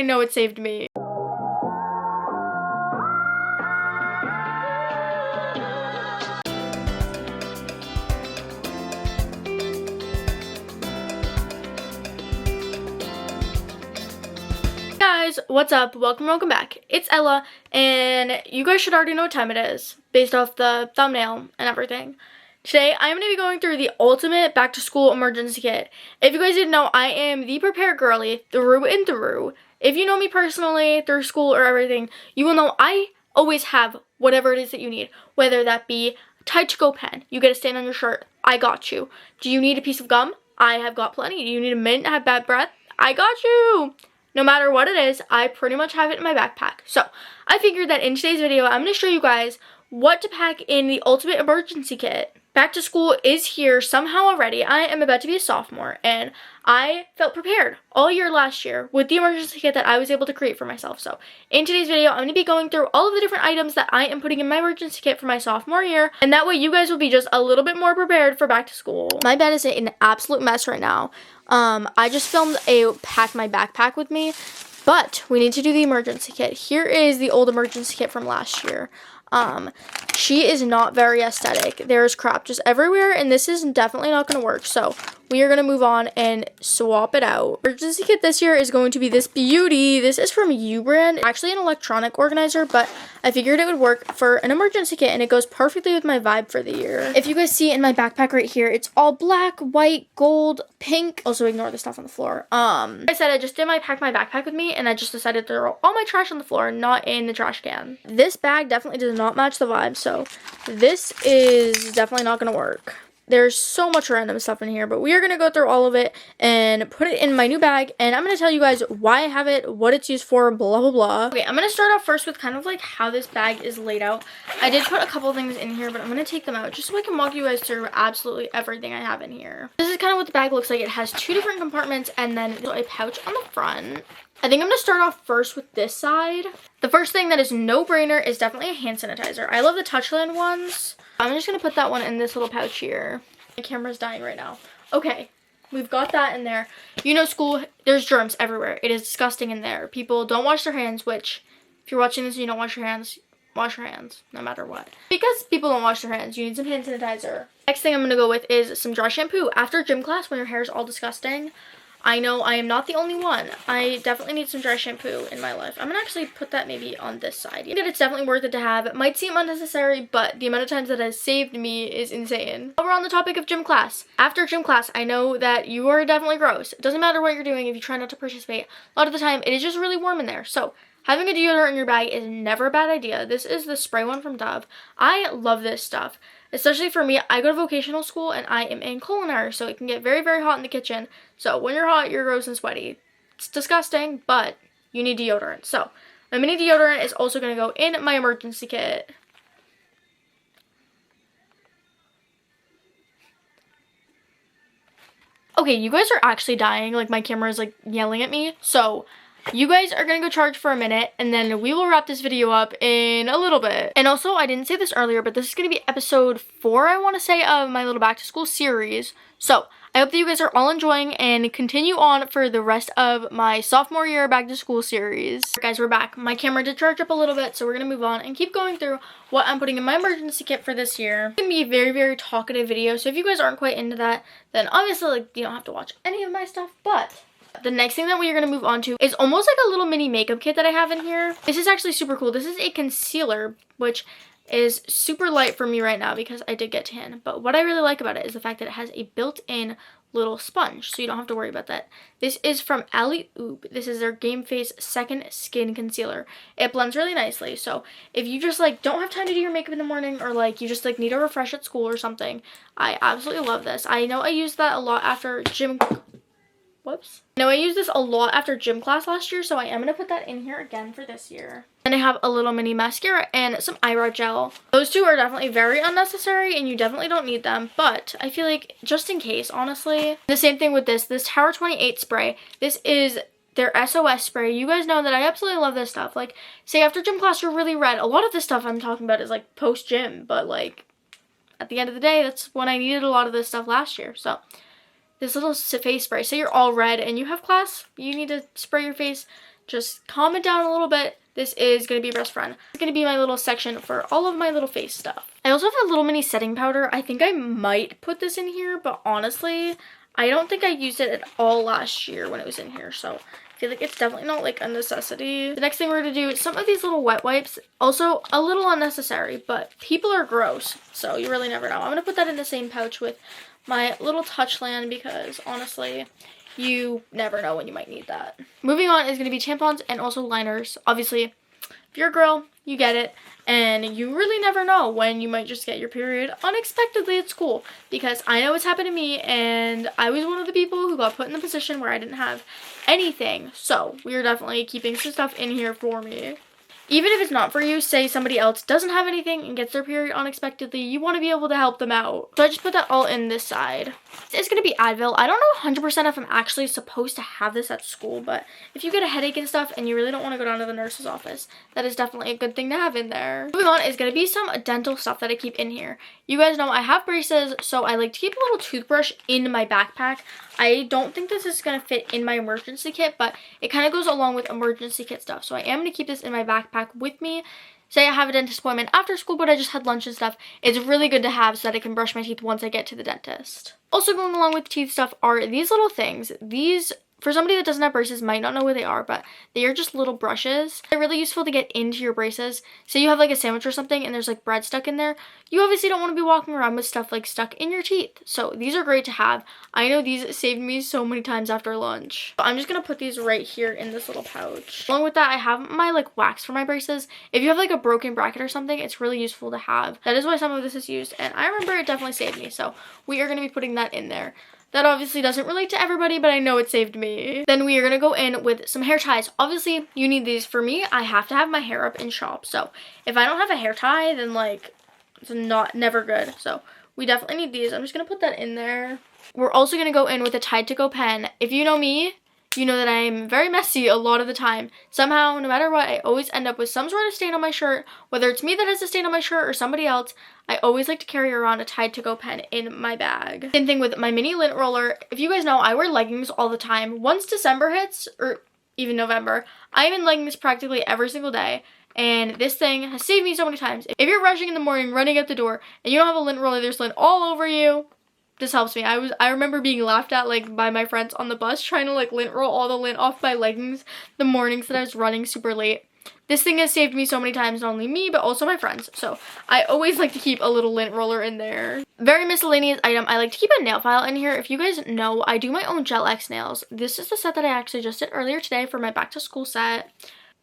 I know it saved me. Guys, what's up? Welcome back. It's Ella, and you guys should already know what time it is based off the thumbnail and everything. Today, I'm going to be going through the ultimate back-to-school emergency kit. If you guys didn't know, I am the prepared girly, through and through. If you know me personally, through school or everything, you will know I always have whatever it is that you need. Whether that be a tight-to-go pen, you get a stain on your shirt, I got you. Do you need a piece of gum? I have got plenty. Do you need a mint and have bad breath? I got you. No matter what it is, I pretty much have it in my backpack. So, I figured that in today's video, I'm going to show you guys what to pack in the ultimate emergency kit. Back to school is here somehow already. I am about to be a sophomore, and I felt prepared all year last year with the emergency kit that I was able to create for myself. So, in today's video, I'm going to be going through all of the different items that I am putting in my emergency kit for my sophomore year, and that way you guys will be just a little bit more prepared for back to school. My bed is an absolute mess right now. I just filmed a pack my backpack with me, but we need to do the emergency kit. Here is the old emergency kit from last year. She is not very aesthetic. There's crap just everywhere, and this is definitely not going to work. So we are going to move on and swap it out. Emergency kit this year is going to be this beauty. This is from U brand. Actually an electronic organizer, but I figured it would work for an emergency kit, and it goes perfectly with my vibe for the year. If you guys see in my backpack right here, it's all black, white, gold, pink. Also ignore the stuff on the floor. Like I said, I just did pack my backpack with me, and I just decided to throw all my trash on the floor, not in the trash can. This bag definitely does not match the vibe, so this is definitely not going to work. There's so much random stuff in here, but we are going to go through all of it and put it in my new bag, and I'm going to tell you guys why I have it, what it's used for, blah, blah, blah. Okay, I'm going to start off first with kind of like how this bag is laid out. I did put a couple things in here, but I'm going to take them out just so I can walk you guys through absolutely everything I have in here. This is kind of what the bag looks like. It has two different compartments and then a pouch on the front. I think I'm going to start off first with this side. The first thing that is no-brainer is definitely a hand sanitizer. I love the Touchland ones. I'm just going to put that one in this little pouch here. My camera's dying right now. Okay, we've got that in there. You know, school, there's germs everywhere. It is disgusting in there. People don't wash their hands, which, if you're watching this and you don't wash your hands no matter what. Because people don't wash their hands, you need some hand sanitizer. Next thing I'm going to go with is some dry shampoo. After gym class, when your hair is all disgusting, I know I am not the only one. I definitely need some dry shampoo in my life. I'm going to actually put that maybe on this side. I think it's definitely worth it to have. It might seem unnecessary, but the amount of times that has saved me is insane. While we're on the topic of gym class. After gym class, I know that you are definitely gross. It doesn't matter what you're doing if you try not to participate. A lot of the time, it is just really warm in there. So having a deodorant in your bag is never a bad idea. This is the spray one from Dove. I love this stuff. Especially for me, I go to vocational school and I am in culinary, so it can get very, very hot in the kitchen. So when you're hot, you're gross and sweaty. It's disgusting, but you need deodorant. So my mini deodorant is also going to go in my emergency kit. Okay, you guys are actually dying. Like, my camera is like yelling at me. So you guys are gonna go charge for a minute, and then we will wrap this video up in a little bit. And also, I didn't say this earlier, but this is gonna be episode 4, I want to say, of my little back to school series. So I hope that you guys are all enjoying and continue on for the rest of my sophomore year back to school series. Alright guys, we're back. My camera did charge up a little bit, so we're gonna move on and keep going through what I'm putting in my emergency kit for this year. It's gonna be a very, very talkative video, so if you guys aren't quite into that, then obviously, like, you don't have to watch any of my stuff, but the next thing that we are going to move on to is almost like a little mini makeup kit that I have in here. This is actually super cool. This is a concealer, which is super light for me right now because I did get tan. But what I really like about it is the fact that it has a built-in little sponge, so you don't have to worry about that. This is from Alley-Oop. This is their Game Face Second Skin Concealer. It blends really nicely, so if you just like don't have time to do your makeup in the morning, or like you just like need a refresh at school or something, I absolutely love this. I know I use that a lot after gym. Whoops. Now I used this a lot after gym class last year, so I am going to put that in here again for this year. And I have a little mini mascara and some eyebrow gel. Those two are definitely very unnecessary and you definitely don't need them, but I feel like just in case, honestly. The same thing with this Tower 28 spray. This is their SOS spray. You guys know that I absolutely love this stuff. Like, say after gym class you're really red. A lot of this stuff I'm talking about is like post gym, but like at the end of the day, that's when I needed a lot of this stuff last year. So this little face spray, say you're all red and you have class, you need to spray your face, just calm it down a little bit. This is going to be your best friend. It's going to be my little section for all of my little face stuff. I also have a little mini setting powder. I think I might put this in here, but honestly, I don't think I used it at all last year when it was in here, so I feel like it's definitely not like a necessity. The next thing we're going to do is some of these little wet wipes. Also a little unnecessary, but people are gross, so you really never know. I'm going to put that in the same pouch with my little Touchland because honestly, you never know when you might need that. Moving on is going to be tampons and also liners. Obviously, if you're a girl, you get it. And you really never know when you might just get your period unexpectedly at school. Because I know it's happened to me, and I was one of the people who got put in the position where I didn't have anything. So we are definitely keeping some stuff in here for me. Even if it's not for you, say somebody else doesn't have anything and gets their period unexpectedly, you want to be able to help them out. So I just put that all in this side. It's going to be Advil. I don't know 100% if I'm actually supposed to have this at school, but if you get a headache and stuff and you really don't want to go down to the nurse's office, that is definitely a good thing to have in there. Moving on is going to be some dental stuff that I keep in here. You guys know I have braces, so I like to keep a little toothbrush in my backpack. I don't think this is going to fit in my emergency kit, but it kind of goes along with emergency kit stuff. So I am going to keep this in my backpack with me. Say I have a dentist appointment after school, but I just had lunch and stuff. It's really good to have so that I can brush my teeth once I get to the dentist. Also going along with teeth stuff are these little things. These, for somebody that doesn't have braces, might not know what they are, but they are just little brushes. They're really useful to get into your braces. Say you have like a sandwich or something and there's like bread stuck in there. You obviously don't want to be walking around with stuff like stuck in your teeth. So these are great to have. I know these saved me so many times after lunch. I'm just going to put these right here in this little pouch. Along with that, I have my like wax for my braces. If you have like a broken bracket or something, it's really useful to have. That is why some of this is used, and I remember it definitely saved me. So we are going to be putting that in there. That obviously doesn't relate to everybody, but I know it saved me. Then we are going to go in with some hair ties. Obviously, you need these. For me, I have to have my hair up in shop. So if I don't have a hair tie, then like it's never good. So we definitely need these. I'm just going to put that in there. We're also going to go in with a Tide to Go pen. If you know me, you know that I'm very messy a lot of the time. Somehow, no matter what, I always end up with some sort of stain on my shirt. Whether it's me that has a stain on my shirt or somebody else, I always like to carry around a Tide to Go pen in my bag. Same thing with my mini lint roller. If you guys know, I wear leggings all the time. Once December hits, or even November, I'm in leggings practically every single day. And this thing has saved me so many times. If you're rushing in the morning, running out the door, and you don't have a lint roller, there's lint all over you. This helps me. I remember being laughed at like by my friends on the bus trying to like lint roll all the lint off my leggings the mornings that I was running super late. This thing has saved me so many times, not only me, but also my friends. So I always like to keep a little lint roller in there. Very miscellaneous item. I like to keep a nail file in here. If you guys know, I do my own Gel X nails. This is the set that I actually just did earlier today for my back to school set.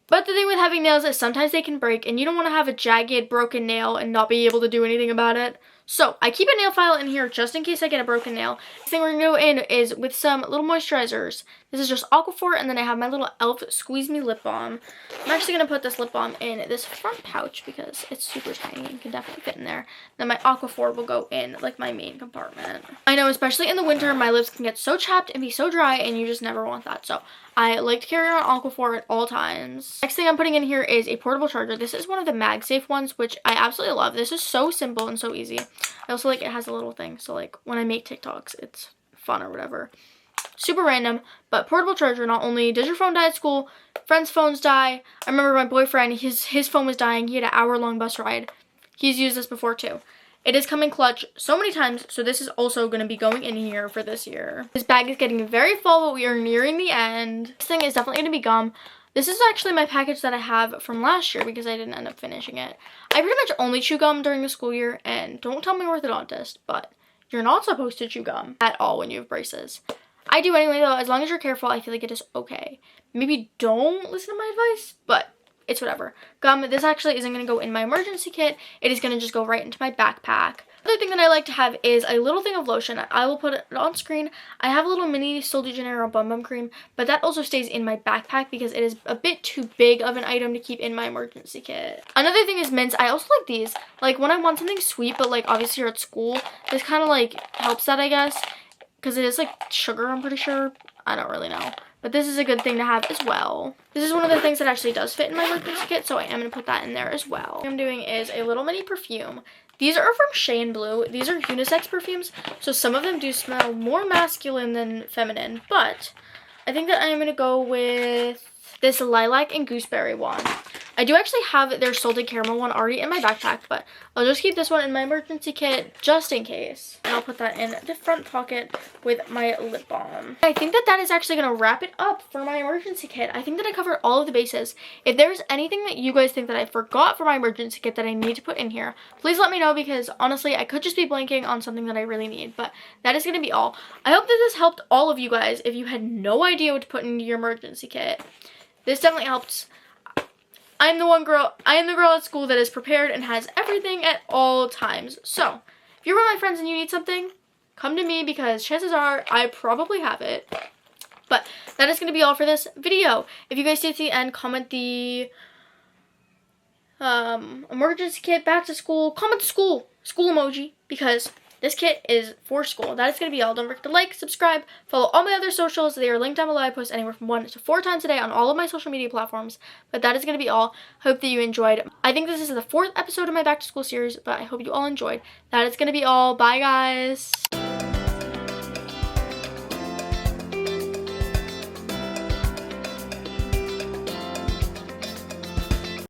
But the thing with having nails is sometimes they can break, and you don't want to have a jagged, broken nail and not be able to do anything about it. So I keep a nail file in here just in case I get a broken nail. The thing we're going to go in is with some little moisturizers. This is just Aquaphor, and then I have my little e.l.f. Squeeze Me lip balm. I'm actually going to put this lip balm in this front pouch because it's super tiny and can definitely fit in there. Then my Aquaphor will go in like my main compartment. I know, especially in the winter, my lips can get so chapped and be so dry, and you just never want that. So I like to carry around Aquaphor at all times. Next thing I'm putting in here is a portable charger. This is one of the MagSafe ones, which I absolutely love. This is so simple and so easy. I also like it has a little thing, so like when I make TikToks, it's fun or whatever. Super random, but portable charger. Not only does your phone die at school, friends' phones die. I remember my boyfriend, his phone was dying. He had an hour-long bus ride. He's used this before too. It is coming clutch so many times, so this is also going to be going in here for this year. This bag is getting very full, but we are nearing the end. This thing is definitely going to be gum. This is actually my package that I have from last year because I didn't end up finishing it. I pretty much only chew gum during the school year, and don't tell my orthodontist, but you're not supposed to chew gum at all when you have braces. I do anyway though. As long as you're careful, I feel like it is okay. Maybe don't listen to my advice, but it's whatever. Gum, this actually isn't going to go in my emergency kit. It is going to just go right into my backpack. Another thing that I like to have is a little thing of lotion. I will put it on screen. I have a little mini Sol de Janeiro Bum Bum Cream, but that also stays in my backpack because it is a bit too big of an item to keep in my emergency kit. Another thing is mints. I also like these. Like when I want something sweet, but like obviously you're at school, this kind of like helps that, I guess, because it is like sugar, I'm pretty sure. I don't really know. But this is a good thing to have as well. This is one of the things that actually does fit in my emergency kit, so I am going to put that in there as well. What I'm doing is a little mini perfume. These are from Shea & Blue. These are unisex perfumes, so some of them do smell more masculine than feminine, but I think that I am going to go with this lilac and gooseberry one. I do actually have their salted caramel one already in my backpack, but I'll just keep this one in my emergency kit just in case. And I'll put that in the front pocket with my lip balm. I think that is actually going to wrap it up for my emergency kit. I think that I covered all of the bases. If there's anything that you guys think that I forgot for my emergency kit that I need to put in here, please let me know, because honestly, I could just be blanking on something that I really need. But that is going to be all. I hope that this helped all of you guys if you had no idea what to put into your emergency kit. This definitely helps. I am the girl at school that is prepared and has everything at all times. So, if you're one of my friends and you need something, come to me, because chances are I probably have it. But that is going to be all for this video. If you guys stay to the end, comment the emergency kit, back to school, comment the school emoji, because this kit is for school. That is going to be all. Don't forget to like, subscribe, follow all my other socials. They are linked down below. I post anywhere from 1 to 4 times a day on all of my social media platforms. But that is going to be all. Hope that you enjoyed. I think this is the 4th episode of my back to school series, but I hope you all enjoyed. That is going to be all. Bye, guys.